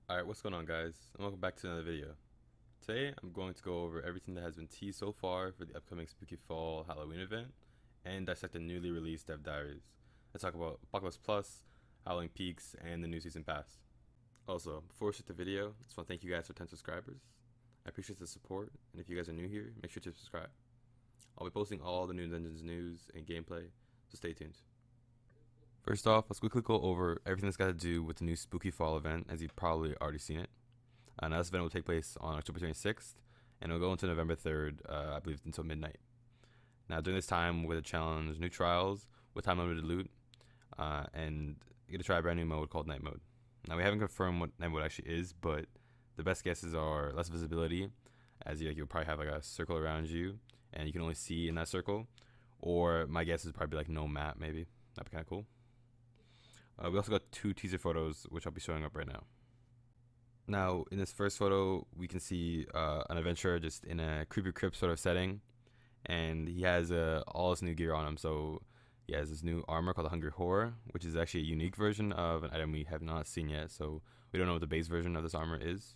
Alright, what's going on, guys? And welcome back to another video. Today, I'm going to go over everything that has been teased so far for the upcoming Spooky Fall Halloween event, and dissect the newly released Dev Diaries. Let's talk about Apocalypse Plus, Howling Peaks, and the new season pass. Also, before we start the video, I just want to thank you guys for 10 subscribers. I appreciate the support, and if you guys are new here, make sure to subscribe. I'll be posting all the new Dungeons news and gameplay, so stay tuned. First off, let's quickly go over everything that's got to do with the new Spooky Fall event, as you've probably already seen it. Now, this event will take place on October 26th, and it'll go into November 3rd, I believe, until midnight. Now, during this time, we're going to challenge new trials with time-limited loot, and you're going to try a brand new mode called Night Mode. Now, we haven't confirmed what Night Mode actually is, but the best guesses are less visibility, as you'll probably have like a circle around you, and you can only see in that circle. Or my guess is probably like no map, maybe. That'd be kind of cool. We also got 2 teaser photos, which I'll be showing up right now. Now, in this first photo, we can see an adventurer just in a creepy crypt sort of setting, and he has all his new gear on him. So he has this new armor called the Hungry Horror, which is actually a unique version of an item we have not seen yet. So we don't know what the base version of this armor is.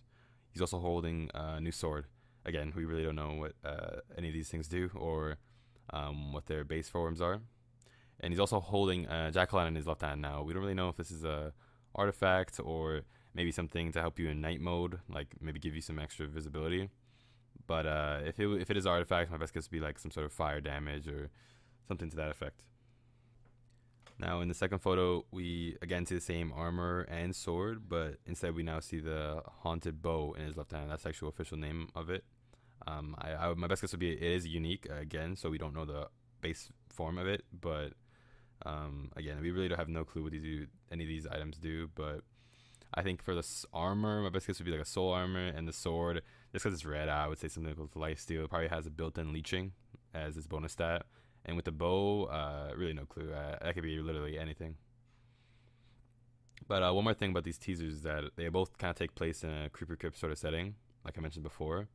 He's also holding a new sword. Again, we really don't know what any of these things do or what their base forms are. And he's also holding a jack-o'-lantern in his left hand now. We don't really know if this is a artifact or maybe something to help you in night mode, like maybe give you some extra visibility. But if it is artifact, my best guess would be like some sort of fire damage or something to that effect. Now in the second photo, we again see the same armor and sword, but instead we now see the haunted bow in his left hand. That's the actual official name of it. My best guess would be it is unique again, so we don't know the base form of it, but again, we really don't have no clue what any of these items do. But I think for the armor, my best guess would be like a soul armor, and the sword, just because it's red, I would say something with lifesteal. It probably has a built-in leeching as its bonus stat. And with the bow, really no clue. That could be literally anything. But one more thing about these teasers is that they both kind of take place in a creeper crypt sort of setting, like I mentioned before.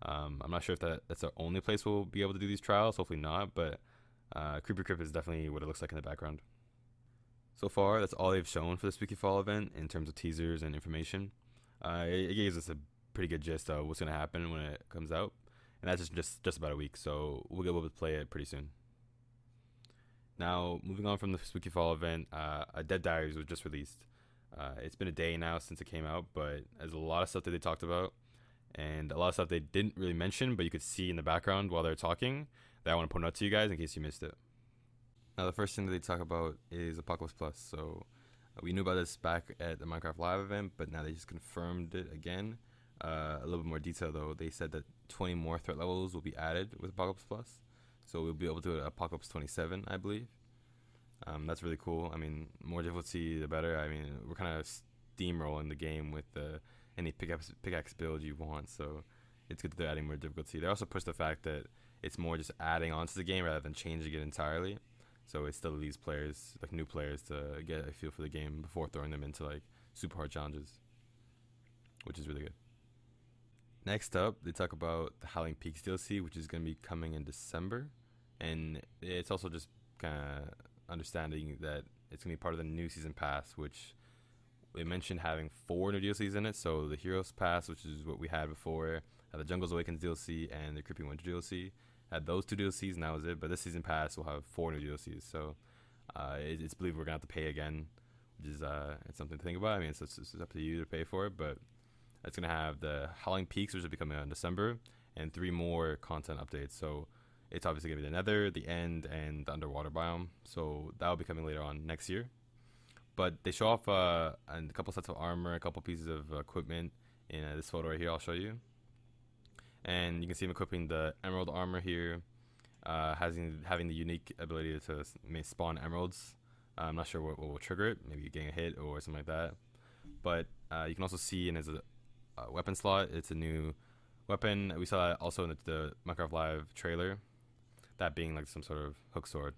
I'm not sure if that's the only place we'll be able to do these trials. Hopefully not, but Creeper Crypt is definitely what it looks like in the background. So far, that's all they've shown for the Spooky Fall event in terms of teasers and information. It gives us a pretty good gist of what's going to happen when it comes out, and that's just about a week, so we'll be able to play it pretty soon. Now, moving on from the Spooky Fall event, a Dev Diaries was just released. It's been a day now since it came out, but there's a lot of stuff that they talked about, and a lot of stuff they didn't really mention, but you could see in the background while they're talking, that I want to point out to you guys in case you missed it. Now, the first thing that they talk about is Apocalypse Plus. So we knew about this back at the Minecraft Live event, but now they just confirmed it again. A little bit more detail though. They said that 20 more threat levels will be added with Apocalypse Plus. So we'll be able to do Apocalypse 27, I believe. That's really cool. I mean, more difficulty, the better. I mean, we're kind of steamrolling the game with any pickaxe build you want. So it's good that they're adding more difficulty. They also push the fact that it's more just adding on to the game rather than changing it entirely. So it still leaves players, like new players, to get a feel for the game before throwing them into like super hard challenges, which is really good. Next up, they talk about the Howling Peaks DLC, which is going to be coming in December. And it's also just kind of understanding that it's going to be part of the new season pass, which they mentioned having 4 new DLCs in it. So the Heroes Pass, which is what we had before, the Jungles Awakens DLC, and the Creepy Winter DLC. Had those 2 DLCs, and that was it. But this season pass will have 4 new DLCs. So it's believed we're going to have to pay again, which is it's something to think about. I mean, it's up to you to pay for it. But it's going to have the Howling Peaks, which will be coming out in December, and 3 more content updates. So it's obviously going to be the Nether, the End, and the Underwater biome. So that will be coming later on next year. But they show off a couple sets of armor, a couple pieces of equipment in this photo right here. I'll show you. And you can see him equipping the emerald armor here, having the unique ability to spawn emeralds. I'm not sure what will trigger it, maybe getting a hit or something like that. But you can also see in his weapon slot, it's a new weapon. We saw that also in the Minecraft Live trailer, that being like some sort of hook sword.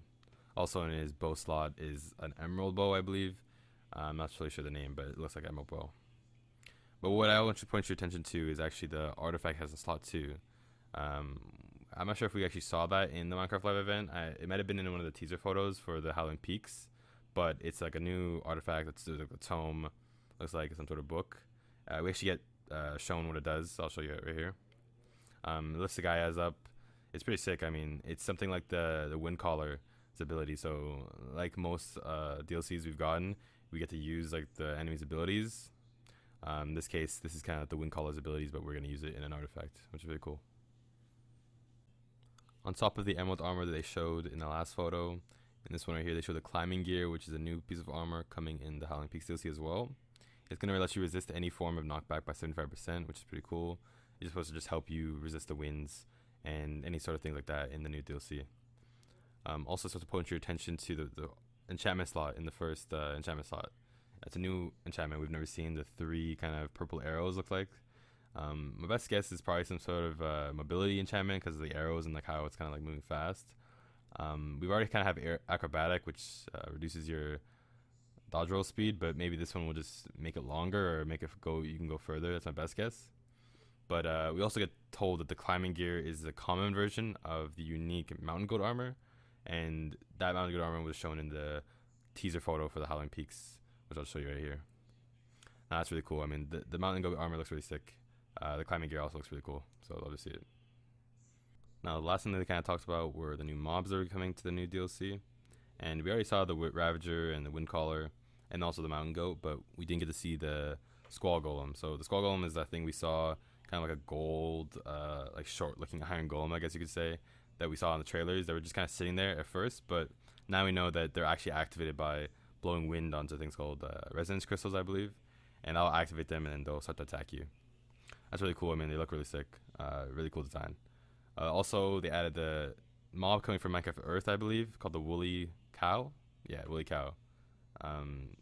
Also in his bow slot is an emerald bow, I believe. I'm not really sure the name, but it looks like emerald bow. But what I want to point your attention to is actually the artifact has a slot too. I'm not sure if we actually saw that in the Minecraft Live event. It might have been in one of the teaser photos for the Howling Peaks, but it's like a new artifact. It's like a tome, looks like some sort of book. We actually get shown what it does. I'll show you it right here. It lifts the guy as up. It's pretty sick. I mean, it's something like the wind caller's ability. So like most DLCs we've gotten, we get to use like the enemy's abilities. In this case, this is kind of the wind caller's abilities, but we're gonna use it in an artifact, which is really cool. On top of the emerald armor that they showed in the last photo, in this one right here, they show the climbing gear, which is a new piece of armor coming in the Howling Peaks DLC as well. It's going to let you resist any form of knockback by 75%, which is pretty cool. It's supposed to just help you resist the winds and any sort of things like that in the new DLC. Also supposed to point your attention to the enchantment slot in the first enchantment slot. That's a new enchantment we've never seen. The 3 kind of purple arrows look like. My best guess is probably some sort of mobility enchantment because of the arrows and like how it's kind of like moving fast. We've already kind of have acrobatic, which reduces your dodge roll speed, but maybe this one will just make it longer or make it go. You can go further. That's my best guess. But we also get told that the climbing gear is the common version of the unique mountain goat armor, and that mountain goat armor was shown in the teaser photo for the Howling Peaks, which I'll show you right here. Now, that's really cool. I mean, the mountain goat armor looks really sick. The climbing gear also looks really cool, so I'd love to see it. Now, the last thing that they kind of talked about were the new mobs that are coming to the new DLC. And we already saw the Ravager and the Windcaller and also the Mountain Goat, but we didn't get to see the Squall Golem. So the Squall Golem is that thing we saw, kind of like a gold, like short-looking Iron Golem, I guess you could say, that we saw in the trailers. They were just kind of sitting there at first, but now we know that they're actually activated by blowing wind onto things called resonance crystals, I believe. And that'll activate them and then they'll start to attack you. That's really cool. I mean, they look really sick. Really cool design. Also, they added the mob coming from Minecraft Earth, I believe, called the Woolly Cow. Yeah, Woolly Cow.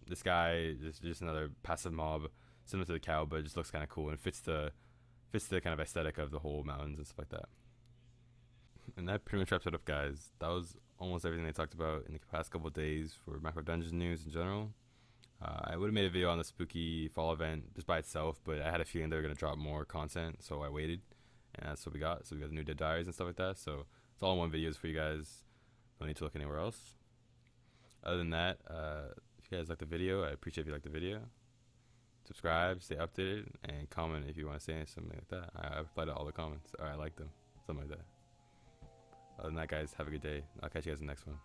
This guy is just another passive mob similar to the cow, but it just looks kind of cool and fits the kind of aesthetic of the whole mountains and stuff like that. And that pretty much wraps it up, guys. That was almost everything they talked about in the past couple of days for Minecraft Dungeons news in general. I would have made a video on the spooky fall event just by itself, but I had a feeling they were going to drop more content, so I waited. And that's what we got. So we got the new Dev Diaries and stuff like that. So it's all in one videos for you guys. Don't need to look anywhere else. Other than that, if you guys like the video, I appreciate if you like the video. Subscribe, stay updated, and comment if you want to say something like that. I reply to all the comments, or I like them, something like that. Other than that, guys, have a good day. I'll catch you guys in the next one.